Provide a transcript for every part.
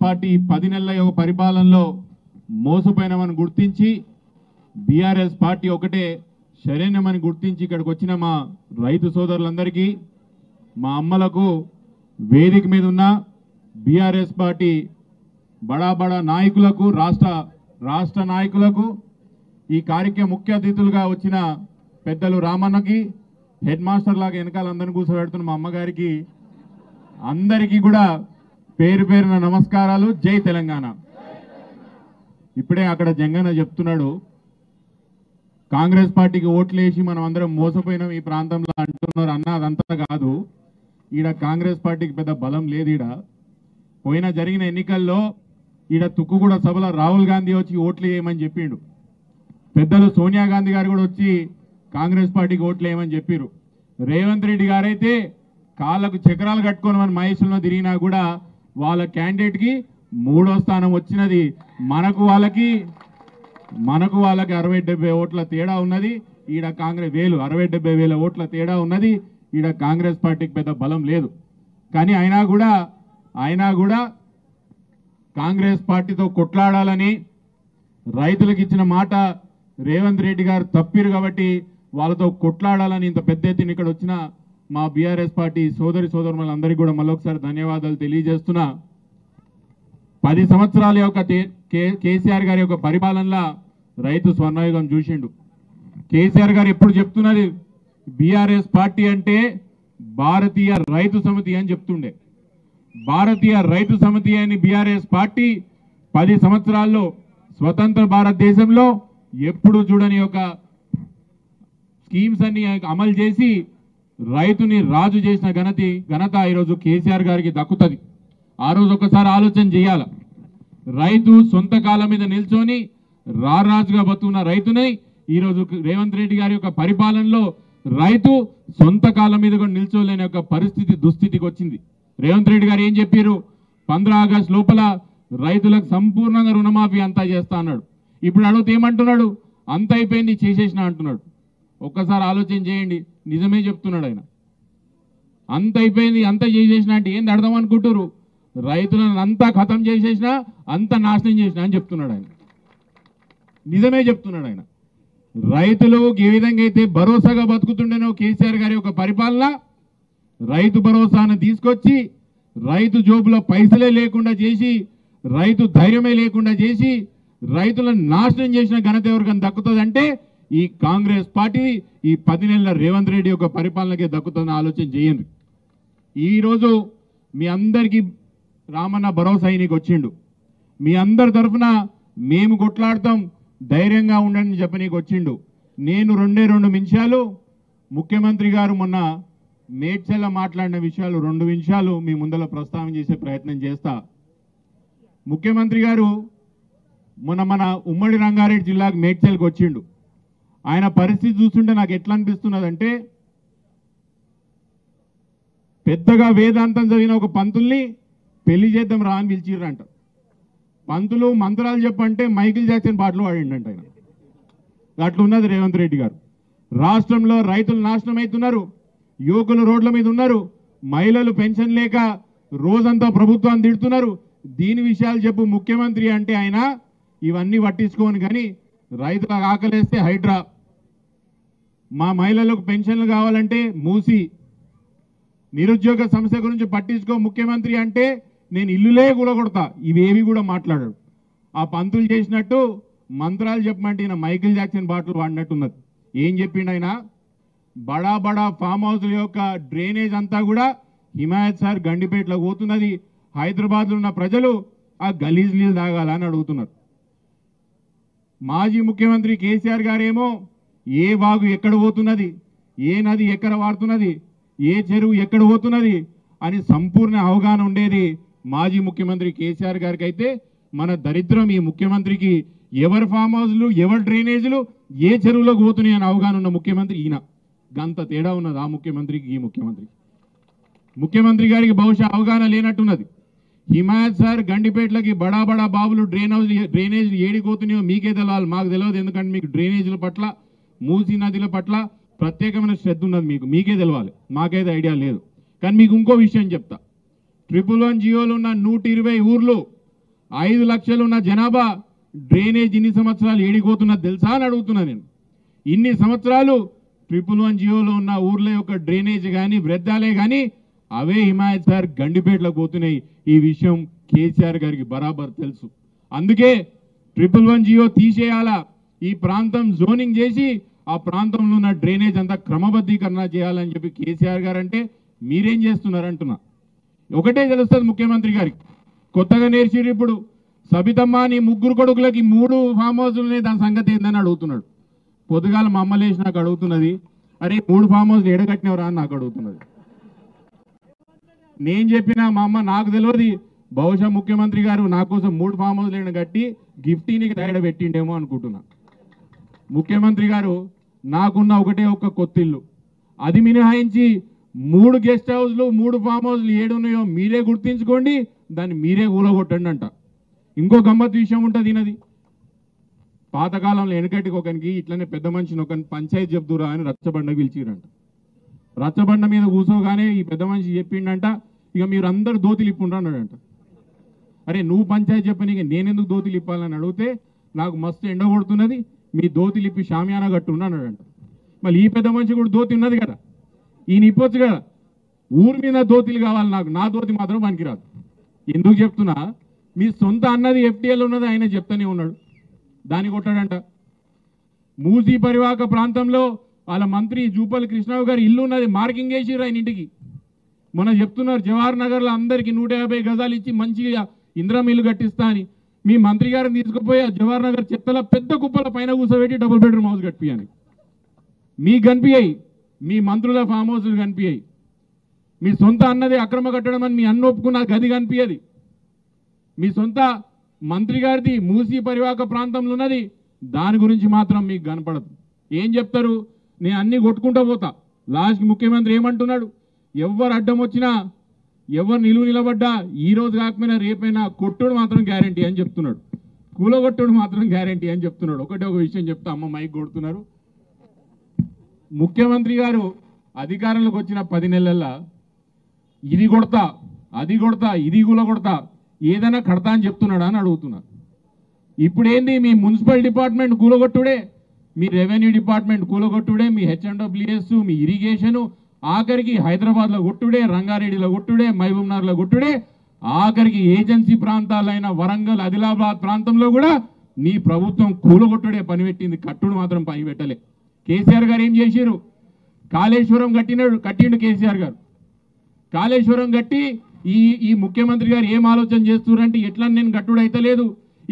Party 10 నెలల యొక్క పరిపాలనలో మోసపోయినామని గుర్తించి బీఆర్ఎస్ పార్టీ ఒకటే శరణ్యమని గుర్తించి ఇక్కడికి వచ్చిన మా రైతు సోదరులందరికీ, మా అమ్మలకు, వేదిక మీద ఉన్న బీఆర్ఎస్ పార్టీ బడా బడా నాయకులకు, రాష్ట్ర నాయకులకు, ఈ కార్యక్రమ ముఖ్య అతిథులుగా వచ్చిన పెద్దలు రామన్నకి, హెడ్ మాస్టర్ లాగా వెనకాల అందరిని కూర్చోబెడుతున్న మా అమ్మగారికి అందరికీ కూడా పేరు పేరున నమస్కారాలు. జై తెలంగాణ. ఇప్పుడే అక్కడ జంగన్న చెప్తున్నాడు, కాంగ్రెస్ పార్టీకి ఓట్లేసి మనం అందరం మోసపోయినాం ఈ ప్రాంతంలో అంటున్నారు. అన్న అదంతా కాదు, ఈడ కాంగ్రెస్ పార్టీకి పెద్ద బలం లేదు. ఈడ పోయిన జరిగిన ఎన్నికల్లో ఈడ తుక్కుగూడ సభలో రాహుల్ గాంధీ వచ్చి ఓట్లు వేయమని చెప్పిండు. పెద్దలు సోనియా గాంధీ గారు కూడా వచ్చి కాంగ్రెస్ పార్టీకి ఓట్లు వేయమని చెప్పారు. రేవంత్ రెడ్డి గారైతే కాళ్ళకు చక్రాలు కట్టుకొని మన మహేశ్వరంలో తిరిగినా కూడా వాళ్ళ క్యాండిడేట్కి 3వ స్థానం వచ్చినది. మనకు వాళ్ళకి 60-70 ఓట్ల తేడా ఉన్నది. ఈడ కాంగ్రెస్ 60-70 వేల ఓట్ల తేడా ఉన్నది. ఈడ కాంగ్రెస్ పార్టీకి పెద్ద బలం లేదు. కానీ అయినా కూడా కాంగ్రెస్ పార్టీతో కొట్లాడాలని రైతులకు ఇచ్చిన మాట రేవంత్ రెడ్డి గారు తప్పిరు కాబట్టి వాళ్ళతో కొట్లాడాలని ఇంత పెద్ద ఎత్తున ఇక్కడ వచ్చిన మా బీఆర్ఎస్ పార్టీ సోదరులందరికీ కూడా మళ్ళొకసారి ధన్యవాదాలు తెలియజేస్తున్నా. 10 సంవత్సరాల యొక్క కేసీఆర్ గారి యొక్క పరిపాలనలో రైతు స్వర్ణయుగం చూసిండు. కేసీఆర్ గారు ఎప్పుడు చెప్తున్నది, బీఆర్ఎస్ పార్టీ అంటే భారతీయ రైతు సమితి అని చెప్తుండే. భారతీయ రైతు సమితి అని బీఆర్ఎస్ పార్టీ 10 సంవత్సరాల్లో స్వతంత్ర భారతదేశంలో ఎప్పుడు చూడని ఒక స్కీమ్స్ అన్ని అమలు చేసి రైతుని రాజు చేసిన ఘనత ఈరోజు కేసీఆర్ గారికి దక్కుతుంది. ఆ రోజు ఒకసారి ఆలోచన చేయాల. రైతు సొంత కాళ్ళ మీద నిల్చొని రారాజుగా బతుకున్న రైతుని ఈరోజు రేవంత్ రెడ్డి గారి యొక్క పరిపాలనలో రైతు సొంత కాళ్ళ మీద కూడా నిల్చోలేని యొక్క దుస్థితికి వచ్చింది. రేవంత్ రెడ్డి గారు ఏం చెప్పారు, 15 ఆగస్టు లోపల రైతులకు సంపూర్ణంగా రుణమాఫీ అంతా చేస్తా అన్నాడు. ఇప్పుడు అడిగితే ఏమంటున్నాడు, అంత అయిపోయింది చేసేసిన అంటున్నాడు. ఒక్కసారి ఆలోచన చేయండి, నిజమే చెప్తున్నాడు ఆయన. అంత అయిపోయింది, అంత చేసేసిన అంటే ఏంది అర్థం అనుకుంటారు, రైతులను అంతా ఖతం చేసేసినా, అంత నాశనం చేసినా అని చెప్తున్నాడు ఆయన. నిజమే చెప్తున్నాడు ఆయన. రైతులు ఏ విధంగా అయితే భరోసాగా బతుకుతుండేనో కేసీఆర్ గారి యొక్క పరిపాలన, రైతు భరోసాను తీసుకొచ్చి రైతు జోబులో పైసలే లేకుండా చేసి, రైతు ధైర్యమే లేకుండా చేసి, రైతులను నాశనం చేసిన ఘనత ఎవరికైనా దక్కుతుందంటే ఈ కాంగ్రెస్ పార్టీ ఈ 10 నెలల రేవంత్ రెడ్డి యొక్క పరిపాలనకే దక్కుతుందని ఆలోచన చేయండి. ఈరోజు మీ అందరికీ రామన్న భరోసా నీకు వచ్చిండు. మీ అందరి తరఫున మేము కొట్లాడతాం, ధైర్యంగా ఉండండి చెప్పనీకి వచ్చిండు. నేను 2 నిమిషాలు ముఖ్యమంత్రి గారు మొన్న మేడ్చల్ల మాట్లాడిన విషయాలు 2 నిమిషాలు మీ ముందర ప్రస్తావన చేసే ప్రయత్నం చేస్తా. ముఖ్యమంత్రి గారు మొన్న మన ఉమ్మడి రంగారెడ్డి జిల్లాకు మేడ్చల్కి వచ్చిండు. ఆయన పరిస్థితి చూస్తుంటే నాకు ఎట్లా అనిపిస్తున్నదంటే, పెద్దగా వేదాంతం చదివిన ఒక పంతుల్ని పెళ్లి చేద్దాం రా అని పిలిచిర్రంట. పంతులు మంత్రాలు చెప్పంటే మైకిల్ జాక్సన్ పాటలు పాడిండంట ఆయన. అట్లా ఉన్నది రేవంత్ రెడ్డి గారు. రాష్ట్రంలో రైతులు నాశనం అవుతున్నారు, యువకులు రోడ్ల మీద ఉన్నారు, మహిళలు పెన్షన్ లేక రోజంతా ప్రభుత్వాన్ని తిడుతున్నారు. దీని విషయాలు చెప్పు ముఖ్యమంత్రి అంటే ఆయన ఇవన్నీ పట్టించుకోని, కానీ రైతులకు ఆకలేస్తే హైడ్రా, మా మహిళలకు పెన్షన్లు కావాలంటే మూసి, నిరుద్యోగ సమస్య గురించి పట్టించుకో ముఖ్యమంత్రి అంటే నేను ఇల్లులే కూలగొడతా, ఇవేవి కూడా మాట్లాడాడు. ఆ పంతులు చేసినట్టు మంత్రాలు చెప్పమంటే ఈయన మైకిల్ జాక్సన్ పాటలు పాడినట్టున్నది. ఏం చెప్పిండు ఆయన, బడా బడా ఫామ్ హౌస్ల యొక్క డ్రైనేజ్ అంతా కూడా హిమాయత్ సార్ గండిపేటలో పోతున్నది, హైదరాబాద్లో ఉన్న ప్రజలు ఆ గలీజ్ నీళ్ళు తాగాలని అడుగుతున్నారు. మాజీ ముఖ్యమంత్రి కేసీఆర్ గారేమో ఏ వాగు ఎక్కడ పోతున్నది, ఏ నది ఎక్కడ వాడుతున్నది, ఏ చెరువు ఎక్కడ పోతున్నది అని సంపూర్ణ అవగాహన ఉండేది మాజీ ముఖ్యమంత్రి కేసీఆర్ గారికి. అయితే మన దరిద్రం ఈ ముఖ్యమంత్రికి ఎవరి ఫామ్ హౌస్లు, ఎవరి డ్రైనేజీలు, ఏ చెరువులోకి పోతున్నాయి అని అవగాహన ఉన్న ముఖ్యమంత్రి ఈయన. గంత తేడా ఉన్నది ఆ ముఖ్యమంత్రికి ఈ ముఖ్యమంత్రి గారికి బహుశా అవగాహన లేనట్టున్నది. హిమాయత్ సార్ గండిపేటలకి బడా బడా బాబులు డ్రైనేజీలు ఏడిపోతున్నాయో మీకే తెలవాలి, మాకు తెలియదు. ఎందుకంటే మీకు డ్రైనేజీల పట్ల, మూసీ నదిల పట్ల ప్రత్యేకమైన శ్రద్ధ ఉన్నది, మీకే తెలవాలి, మాకైతే ఐడియా లేదు. కానీ మీకు ఇంకో విషయం చెప్తా, 111 జియోలు ఉన్న 120 ఊర్లు 5 లక్షలు ఉన్న జనాభా డ్రైనేజ్ ఇన్ని సంవత్సరాలు ఏడిపోతున్నది తెలుసా అని అడుగుతున్నా నేను. ఇన్ని సంవత్సరాలు 111 జియోలో ఉన్న ఊర్ల యొక్క డ్రైనేజ్ కానీ వృద్ధాలే కానీ అవే హిమాయత్ సార్ గండిపేటలకు పోతున్నాయి. ఈ విషయం కేసీఆర్ గారికి బరాబర్ తెలుసు. అందుకే 111 జియో తీసేయాలా, ఈ ప్రాంతం జోనింగ్ చేసి ఆ ప్రాంతంలో ఉన్న డ్రైనేజ్ అంతా క్రమబద్ధీకరణ చేయాలని చెప్పి కేసీఆర్ గారు అంటే మీరేం చేస్తున్నారంటున్నా. ఒకటే తెలుస్తుంది ముఖ్యమంత్రి గారికి, కొత్తగా నేర్చిరు ఇప్పుడు సబితమ్మ నీ 3 కొడుకులకి 3 ఫామ్ హౌస్లు ఉన్నాయి, దాని సంగతి ఏందని అడుగుతున్నాడు. పొద్దుగాల మా అమ్మ లేచి నాకు అడుగుతున్నది, అరే 3 ఫామ్ హౌస్లు ఎడగట్టినవరా అని నాకు అడుగుతున్నది. నేను చెప్పిన మా అమ్మ నాకు తెలియదు, బహుశా ముఖ్యమంత్రి గారు నా కోసం 3 ఫామ్ హౌస్లు కట్టి గిఫ్టీనికి తయారు పెట్టిండేమో అనుకుంటున్నా. ముఖ్యమంత్రి గారు నాకున్న ఒకటే ఒక్క కొత్తిల్లు, అది మినహాయించి 3 గెస్ట్ హౌస్లు 3 ఫామ్ హౌస్లు ఏడున్నాయో మీరే గుర్తించుకోండి, దాన్ని మీరే కూలగొట్టండి అంట. ఇంకో గమ్మత్ విషయం ఉంటుంది ఈయనది. పాతకాలంలో వెనకటికి ఒకరికి ఇట్లనే పెద్ద మనిషిని ఒక పంచాయతీ చెప్తురా అని రచ్చబండ పిలిచిరంట. రచ్చబండ మీద కూర్చోగానే ఈ పెద్ద మనిషి చెప్పిండంట, ఇక మీరు అందరు దోతిలు ఇప్పుండ్రు అన్నాడంట. అరే నువ్వు పంచాయతీ చెప్పని నేనెందుకు దోతిలు ఇప్పాలని అడిగితే, నాకు మస్తు ఎండ కొడుతున్నది, మీ దోతిలు ఇప్పి షామియానా కట్టుండి అన్నాడంట. మళ్ళీ ఈ పెద్ద మనిషి కూడా దోతి ఉన్నది కదా, ఈయన ఇప్పొచ్చు కదా. ఊరి మీద దోతిలు కావాలి నాకు, నా దోతి మాత్రం పనికిరాదు. ఎందుకు చెప్తున్నా, మీ సొంత అన్నది ఎఫ్టీఎల్ ఉన్నది ఆయన చెప్తానే ఉన్నాడు, దాన్ని కొట్టాడంట. మూసీ పరివాహక ప్రాంతంలో వాళ్ళ మంత్రి జూపల్లి కృష్ణరావు గారు ఇల్లు ఉన్నది, మార్కింగ్ వేసిర్రు ఆయన ఇంటికి. మొన్న చెప్తున్నారు జవహర్ నగర్లో అందరికీ 150 గజాలు ఇచ్చి మంచిగా ఇందిరం ఇల్లు కట్టిస్తా అని. మీ మంత్రి గారిని తీసుకుపోయి జవహర్ నగర్ చెత్తల పెద్ద కుప్పల పైన కూర్చోబెట్టి డబుల్ బెడ్రూమ్ హౌస్ కట్టియాని. మీకు కనిపించాయి, మీ మంత్రుల ఫామ్ హౌస్లు కనిపించాయి. మీ సొంత అన్నది అక్రమ కట్టడం అని మీ అన్న ఒప్పుకున్న గది కనిపించది. మీ సొంత మంత్రి గారిది మూసీ పరివాహక ప్రాంతంలో ఉన్నది, దాని గురించి మాత్రం మీకు కనపడదు. ఏం చెప్తారు, నేను అన్ని కొట్టుకుంటూ పోతా. లాస్ట్కి ముఖ్యమంత్రి ఏమంటున్నాడు, ఎవరు అడ్డం వచ్చినా ఎవరు నిలబడ్డా ఈ రోజు కాకపోయినా రేపైనా కొట్టుడు మాత్రం గ్యారంటీ అని చెప్తున్నాడు, కూలగొట్టుడు మాత్రం గ్యారంటీ అని చెప్తున్నాడు. ఒకటే ఒక విషయం చెప్తా, అమ్మ మైక్ కొడుతున్నారు. ముఖ్యమంత్రి గారు అధికారంలోకి వచ్చిన 10 నెలల్లో ఇది కొడతా అది కొడతా ఇది కూలగొడతా ఏదైనా కడతా అని చెప్తున్నాడా అని అడుగుతున్నారు. ఇప్పుడు ఏంది, మీ మున్సిపల్ డిపార్ట్మెంట్ కూలగొట్టుడే, మీ రెవెన్యూ డిపార్ట్మెంట్ కూలగొట్టుడే, మీ హెచ్ఎండ్డబ్ల్యూఎస్, మీ ఇరిగేషను, ఆఖరికి హైదరాబాద్లో కొట్టుడే, రంగారెడ్డిలో కొట్టుడే, మహబూబ్నగర్లో కొట్టుడే, ఆఖరికి ఏజెన్సీ ప్రాంతాలైన వరంగల్ ఆదిలాబాద్ ప్రాంతంలో కూడా నీ ప్రభుత్వం కూలగొట్టుడే పని పెట్టింది, కట్టుడు మాత్రం పని పెట్టలే. కేసీఆర్ గారు ఏం చేశారు, కాళేశ్వరం కట్టిండు కేసీఆర్ గారు. కాళేశ్వరం కట్టి ఈ ముఖ్యమంత్రి గారు ఏం ఆలోచన చేస్తున్నారంటే, ఎట్లా నేను కట్టుడు అయితే లేదు,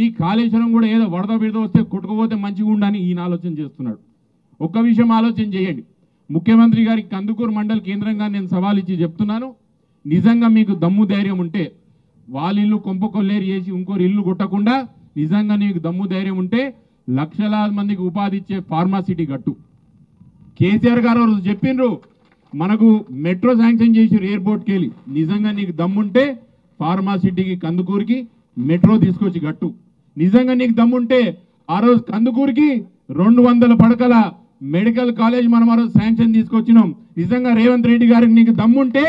ఈ కాళేశ్వరం కూడా ఏదో వరద బిడద వస్తే కొట్టుకుపోతే మంచిగా ఉండని ఈయన ఆలోచన చేస్తున్నాడు. ఒక్క విషయం ఆలోచన చేయండి, ముఖ్యమంత్రి గారికి కందుకూరు మండల్ కేంద్రంగా నేను సవాల్ ఇచ్చి చెప్తున్నాను, నిజంగా మీకు దమ్ము ధైర్యం ఉంటే వాళ్ళ ఇల్లు కొంప కొల్లేరు చేసి ఇంకోరు ఇల్లు కొట్టకుండా నిజంగా నీకు దమ్ము ధైర్యం ఉంటే లక్షలాది మందికి ఉపాధి ఇచ్చే ఫార్మాసిటీ కట్టు. కేసీఆర్ గారు చెప్పిండ్రు మనకు మెట్రో శాంక్షన్ చేసి ఎయిర్పోర్ట్కి వెళ్ళి, నిజంగా నీకు దమ్ముంటే ఫార్మాసిటీకి కందుకూరుకి మెట్రో తీసుకొచ్చి కట్టు. నిజంగా నీకు దమ్ముంటే ఆ రోజు కందుకూరుకి 200 పడకల మెడికల్ కాలేజ్ మనం ఆ రోజు శాంక్షన్ తీసుకొచ్చినాం. నిజంగా రేవంత్ రెడ్డి గారికి నీకు దమ్ముంటే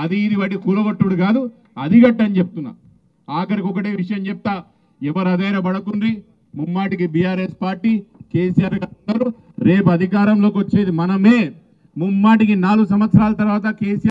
అది ఇది వాటి కూలగొట్టుడు కాదు, అది గట్టని చెప్తున్నా. ఆఖరికి ఒకటే విషయం చెప్తా, ఎవరు అధైర్య పడకుండ్రి, ముమ్మాటికి బీఆర్ఎస్ పార్టీ కేసీఆర్ గారు రేపు అధికారంలోకి వచ్చేది మనమే. ముమ్మాటికి 4 సంవత్సరాల తర్వాత కేసీఆర్